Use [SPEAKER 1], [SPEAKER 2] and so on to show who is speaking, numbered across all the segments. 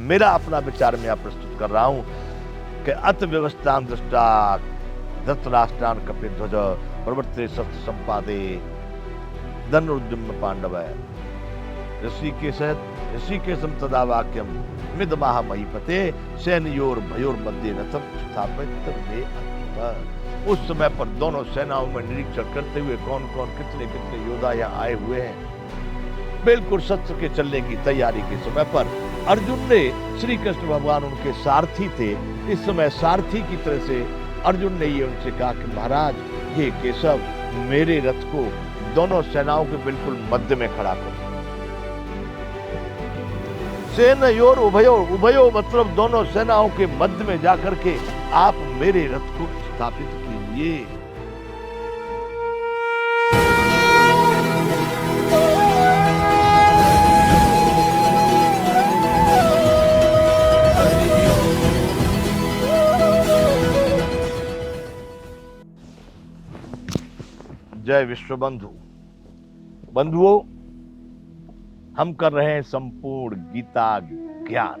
[SPEAKER 1] मेरा अपना विचार मैं यहाँ प्रस्तुत कर रहा हूं कि अत व्यवस्थान दृष्टा धृतराष्ट्रान कपिध्वज प्रवर्ते शस्त्र संपादे धनुर्द्युम्न पांडव ऋषिकेशम तदा वाक्यम मिदमाह महीपते सैन्योर भयोर मध्य रथम स्थापित में अच्युत। उस समय पर दोनों सेनाओं में निरीक्षण करते हुए कौन कौन कितने कितने योद्धा यहाँ आए हुए हैं। बिल्कुल शस्त्र के चलने की तैयारी के समय पर अर्जुन ने, श्री कृष्ण भगवान उनके सारथी थे, इस समय सारथी की तरह से अर्जुन ने ये उनसे कहा कि महाराज हे केशव, मेरे रथ को दोनों सेनाओं के बिल्कुल मध्य में खड़ा करो। सेनयोर उभयो, उभयो मतलब दोनों सेनाओं के मध्य में जाकर के आप मेरे रथ को स्थापित कीजिए। जय विश्वबंधु। बंधुओं, हम कर रहे हैं संपूर्ण गीता ज्ञान।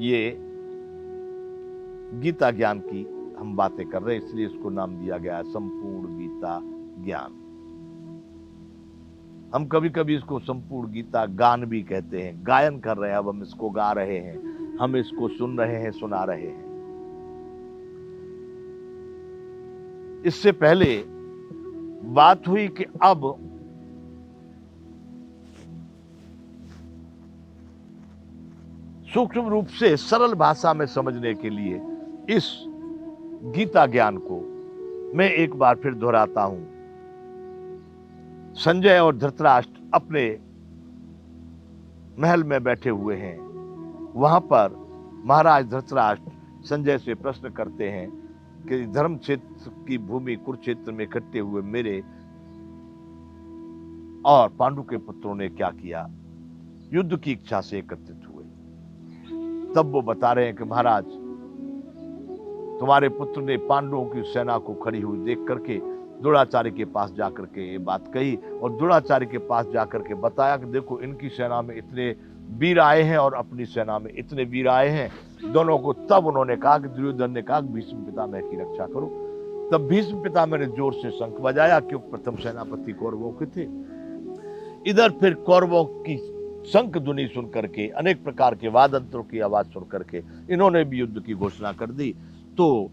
[SPEAKER 1] ये गीता ज्ञान की हम बातें कर रहे हैं, इसलिए इसको नाम दिया गया है संपूर्ण गीता ज्ञान। हम कभी कभी इसको संपूर्ण गीता गान भी कहते हैं, गायन कर रहे हैं। अब हम इसको गा रहे हैं, हम इसको सुन रहे हैं, सुना रहे हैं। इससे पहले बात हुई कि अब सूक्ष्म रूप से सरल भाषा में समझने के लिए इस गीता ज्ञान को मैं एक बार फिर दोहराता हूं। संजय और धृतराष्ट्र अपने महल में बैठे हुए हैं। वहां पर महाराज धृतराष्ट्र संजय से प्रश्न करते हैं कि धर्म क्षेत्र की भूमि कुरुक्षेत्र में इकट्ठे हुए मेरे और पांडु के पुत्रों ने क्या किया, युद्ध की इच्छा से एकत्रित हुए। तब वो बता रहे हैं कि महाराज, तुम्हारे पुत्र ने पांडवों की सेना को खड़ी हुई देख करके द्रोणाचार्य के पास जाकर के ये बात कही और द्रोणाचार्य के पास जाकर के बताया कि देखो, इनकी सेना में इतने वीर आए हैं और अपनी सेना में इतने वीर आए हैं दोनों को। तब उन्होंने कहा कि दुर्योधन ने कहा भीष्म पितामह की रक्षा करो। तब भीष्म पितामह ने जोर से शंख बजाया, क्योंकि प्रथम सेनापति कौरवों के थे। इधर फिर कौरवों की शंख ध्वनि सुन करके, अनेक प्रकार के वादंत्रों की आवाज सुन करके इन्होंने भी युद्ध की घोषणा कर दी। तो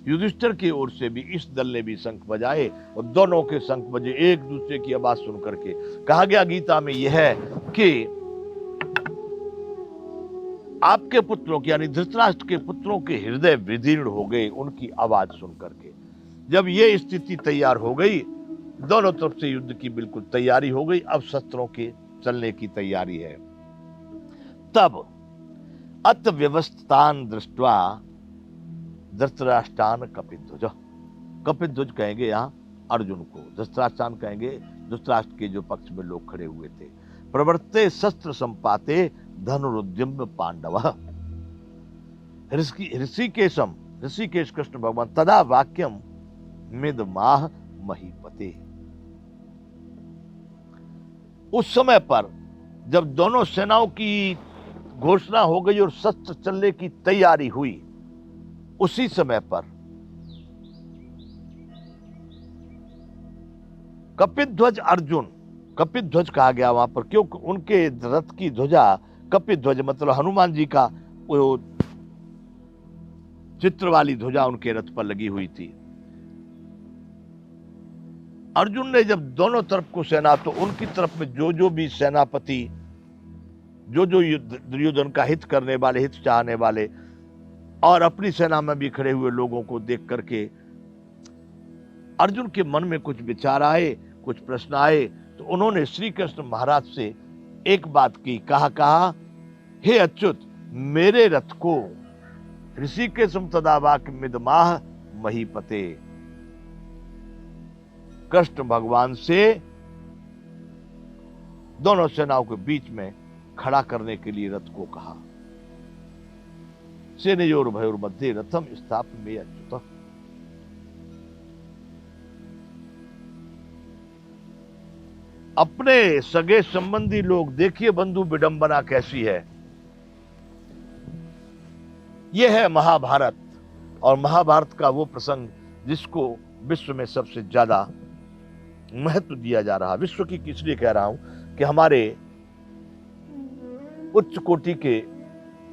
[SPEAKER 1] युधिष्ठिर की ओर से भी इस दल ने भी शंख बजाए और दोनों के शंख बजे एक दूसरे की आवाज सुन करके। कहा गया गीता में यह है कि आपके पुत्रों की, यानी धृतराष्ट्र के पुत्रों के हृदय विदीर्ण हो गए उनकी आवाज सुन करके। जब ये स्थिति तैयार हो गई, दोनों तरफ से युद्ध की बिल्कुल तैयारी हो गई। अब शस्त्रों के चलने की तैयारी है। तब अत व्यवस्थान दृष्ट्वा धृतराष्ट्रान कपिध्वज, कपिध्वज कहेंगे यहां अर्जुन को, धृतराष्ट्रान कहेंगे धृतराष्ट्र के जो पक्ष में लोग खड़े हुए थे। प्रवर्ते शस्त्र संपाते धनुरुद्यम्न पांडव ऋषिकेशम, ऋषिकेश कृष्ण भगवान तदा वाक्यम मिदमाह महीपते। उस समय पर जब दोनों सेनाओं की घोषणा हो गई और शस्त्र चलने की तैयारी हुई, उसी समय पर कपिध्वज अर्जुन, कपिध्वज कहा गया वहां पर क्योंकि उनके रथ की ध्वजा कपिध्वज मतलब हनुमान जी का वो चित्र वाली ध्वजा उनके रथ पर लगी हुई थी। अर्जुन ने जब दोनों तरफ को सेना, तो उनकी तरफ में जो जो भी सेनापति, जो जो दुर्योधन का हित करने वाले, हित चाहने वाले और अपनी सेना में भी खड़े हुए लोगों को देख करके अर्जुन के मन में कुछ विचार आए, कुछ प्रश्न आए। तो उन्होंने श्री कृष्ण महाराज से एक बात की, कहा हे अच्युत, मेरे रथ को ऋषिकेशम तदा वाक्य मिदमाह महीपते, कृष्ण भगवान से दोनों सेनाओं के बीच में खड़ा करने के लिए रथ को कहा। सेनयोर भयोर मध्य रथम स्थापन में अच्युत। अपने सगे संबंधी लोग, देखिए बंधु विडंबना कैसी है। यह है महाभारत, और महाभारत का वो प्रसंग जिसको विश्व में सबसे ज्यादा महत्व दिया जा रहा। विश्व की इसलिए कह रहा हूं कि हमारे उच्च कोटि के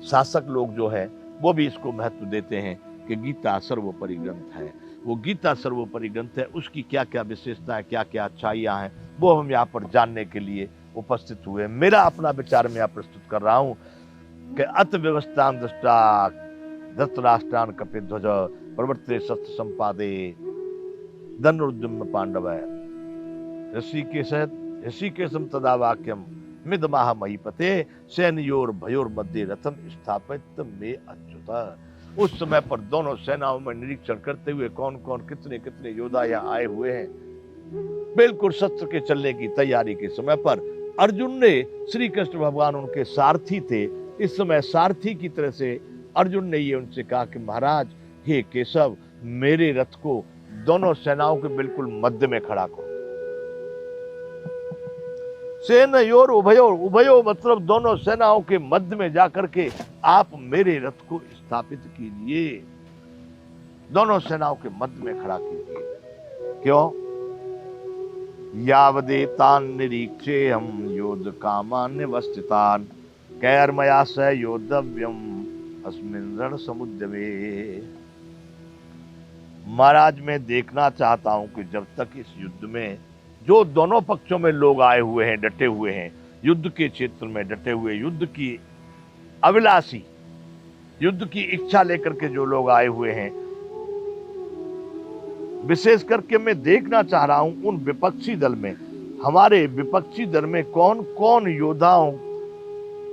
[SPEAKER 1] शासक लोग जो है वो भी इसको महत्व देते हैं कि गीता सर्वोपरि ग्रंथ है। वो गीता सर्वोपरि ग्रंथ है, उसकी क्या क्या विशेषताएं, क्या क्या अच्छाइयां हैं, वो हम यहाँ पर जानने के लिए उपस्थित हुए। मेरा अपना विचार मैं यहाँ प्रस्तुत कर रहा हूं कि अत व्यवस्थान दृष्टा धृतराष्ट्रान कपिध्वज प्रवर्ते शस्त्र संपादे धनुर्द्युम्न पांडव ऋषिकेशम तदा वाक्यम मिदमाह महीपते सैन्योर भयोर मध्य रथम स्थापित में अच्युत। उस समय पर दोनों सेनाओं में निरीक्षण करते हुए कौन कौन कितने कितने योद्धा यहाँ आए हुए हैं, बिल्कुल शस्त्र के चलने की तैयारी के समय पर अर्जुन ने, श्री कृष्ण भगवान उनके सारथी थे, इस समय सारथी की तरह से अर्जुन ने ये उनसे कहा कि महाराज, हे केशव, मेरे रथ को दोनों सेनाओं के बिल्कुल मध्य में खड़ा करो। सेनयोर उभयोर, उभयो मतलब दोनों सेनाओं के मध्य में जाकर के आप मेरे रथ को स्थापित कीजिए, दोनों सेनाओं के मध्य में खड़ा कीजिए। क्यों? यावदेतान निरीक्षे हम योद्ध कामान्य वस्थितान कैर्मया स योद्धव्यम अस्मिन् रण समुद्रमे। महाराज, मैं देखना चाहता हूं कि जब तक इस युद्ध में जो दोनों पक्षों में लोग आए हुए हैं, डटे हुए हैं, युद्ध के क्षेत्र में डटे हुए, युद्ध की अभिलाषी, युद्ध की इच्छा लेकर के जो लोग आए हुए हैं, विशेष करके मैं देखना चाह रहा हूं उन विपक्षी दल में, हमारे विपक्षी दल में कौन कौन योद्धाओं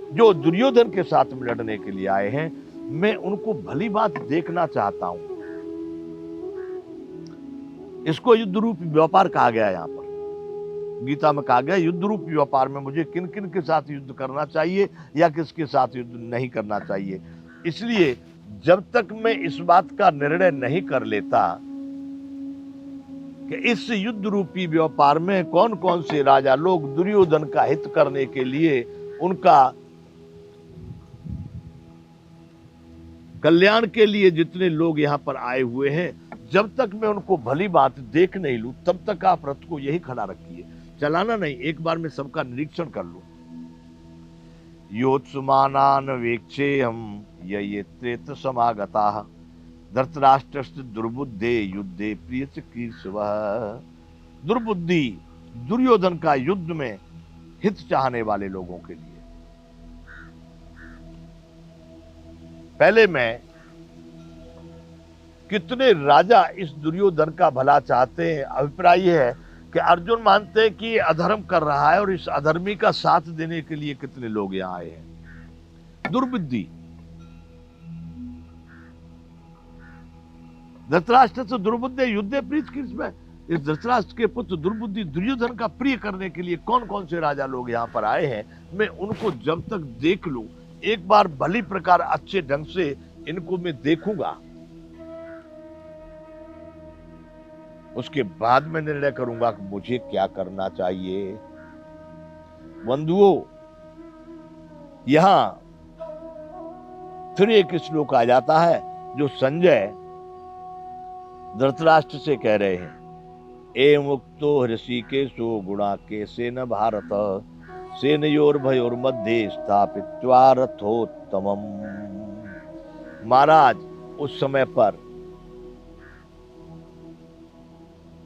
[SPEAKER 1] जो दुर्योधन के साथ में लड़ने के लिए आए हैं, मैं उनको भली बात देखना चाहता हूं। इसको युद्ध रूपी व्यापार कहा गया। यहां पर गीता में कहा गया युद्ध रूपी व्यापार में मुझे किन किन के साथ युद्ध करना चाहिए या किसके साथ युद्ध नहीं करना चाहिए। इसलिए जब तक मैं इस बात का निर्णय नहीं कर लेता कि इस युद्ध रूपी व्यापार में कौन कौन से राजा लोग दुर्योधन का हित करने के लिए, उनका कल्याण के लिए जितने लोग यहां पर आए हुए हैं, जब तक मैं उनको भली बात देख नहीं लूं, तब तक आप रथ को यही खड़ा रखिए, चलाना नहीं, एक बार में सबका निरीक्षण कर लूं। योत्सुमानान वेक्षे हम ये त्रेत समागता धृतराष्ट्र दुर्बुद्धे युद्धे प्रिय कीर्षवः। दुर्बुद्धि, दुर्योधन का युद्ध में हित चाहने वाले लोगों के लिए पहले मैं, कितने राजा इस दुर्योधन का भला चाहते हैं। अभिप्राय यह है कि अर्जुन मानते हैं कि ये अधर्म कर रहा है और इस अधर्मी का साथ देने के लिए कितने लोग यहां आए हैं। दुर्बुद्धि, धृतराष्ट्र से दुर्बुद्धे युद्धे प्रीत कीर्षवः। इस धृतराष्ट्र के पुत्र दुर्बुद्धि दुर्योधन का प्रिय करने के लिए कौन कौन से राजा लोग यहां पर आए हैं, मैं उनको जब तक देख लूं, एक बार भली प्रकार अच्छे ढंग से इनको मैं देखूंगा, उसके बाद मैं निर्णय करूंगा कि मुझे क्या करना चाहिए। बंधुओं, यहां फिर एक श्लोक आ जाता है जो संजय धृतराष्ट्र से कह रहे हैं, ए मुक्तो ऋषिकेशो गुणाकेशेन भारत सेनयोर भयोर मध्य स्थापित्वा रथोत्तमम्। महाराज, उस समय पर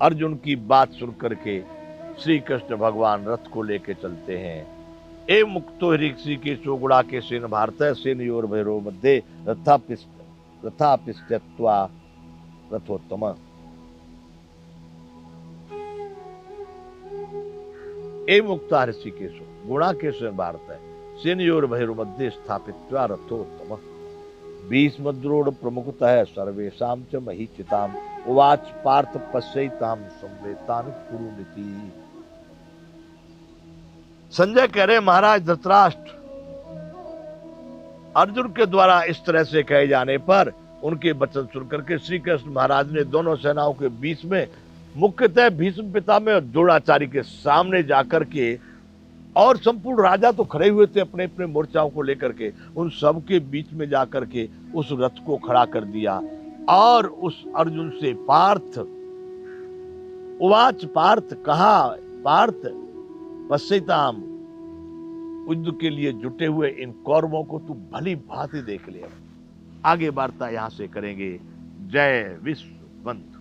[SPEAKER 1] अर्जुन की बात सुनकर के श्री कृष्ण भगवान रथ को लेके चलते हैं। ए मुक्तो ऋषिकेशो गुणाकेशेन भारत सेनयोर भयोर मध्य रथापिस्त्यक्त्वा रथोत्तम। ए मुक्ता ऋषिकेशो गुणाकेशेन भारत सेनयोर भयोर मध्य स्थापित्वा रथोत्तम। भीष्मद्रोण प्रमुखतः सर्वेषां च महीचिताम् उवाच पार्थ पश्यैतां संवेतान् कुरुनिति। संजय कह रहे, महाराज धृतराष्ट्र, अर्जुन के द्वारा इस तरह से कहे जाने पर उनके वचन सुनकर के श्री कृष्ण महाराज ने दोनों सेनाओं के बीच में मुख्यतः भीष्म पितामह और द्रोणाचार्य के सामने जाकर के, और संपूर्ण राजा तो खड़े हुए थे अपने अपने मोर्चाओं को लेकर के, उन सब के बीच में जाकर के उस रथ को खड़ा कर दिया और उस अर्जुन से पार्थ उवाच, पार्थ कहा, पार्थ पश्यताम, युद्ध के लिए जुटे हुए इन कौरवों को तू भली भांति देख ले। आगे वार्ता यहां से करेंगे। जय विश्व बंधु।